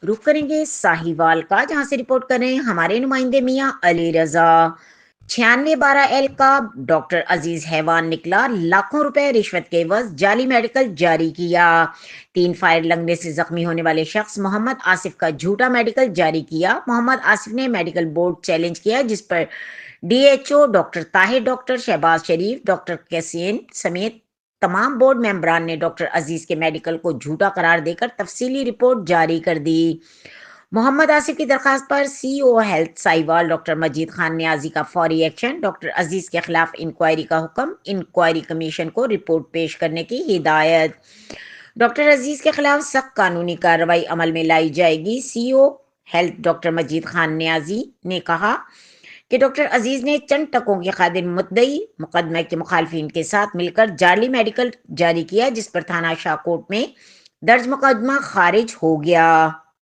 رخ کریں گے ساہیوال کا، جہاں سے رپورٹ کر رہے ہیں ہمارے نمائندے میاں علی رضا۔ 9612 کا ڈاکٹر عزیز حیوان نکلا، لاکھوں روپے رشوت کے عوض جعلی میڈیکل جاری کیا۔ 3 فائر لگنے سے زخمی ہونے والے شخص محمد آصف کا جھوٹا میڈیکل جاری کیا۔ محمد آصف نے میڈیکل بورڈ چیلنج کیا، جس پر D H O doctor Tahir, doctor Shahbaz Sharif, doctor کیسین سمیت تمام بورڈ ممبران نے ڈاکٹر عزیز کے میڈیکل کو جھوٹا قرار دے کر تفصیلی رپورٹ جاری کر دی۔ محمد آصف کی درخواست پر سی او ہیلتھ ساہیوال ڈاکٹر مجید خان نیازی کا فوری ایکشن، ڈاکٹر عزیز کے خلاف انکوائری کا حکم، انکوائری کمیشن کو رپورٹ پیش کرنے کی ہدایت۔ ڈاکٹر عزیز کے خلاف سخت قانونی کارروائی عمل میں لائی جائے گی۔ سی او ہیلتھ ڈاکٹر مجید خان نیازی نے کہا کہ ڈاکٹر عزیز نے چند ٹکوں کے قادر مدعی مقدمے کے مخالفین کے ساتھ مل کر جعلی میڈیکل جاری کیا، جس پر تھانہ شاہ کوٹ میں درج مقدمہ خارج ہو گیا۔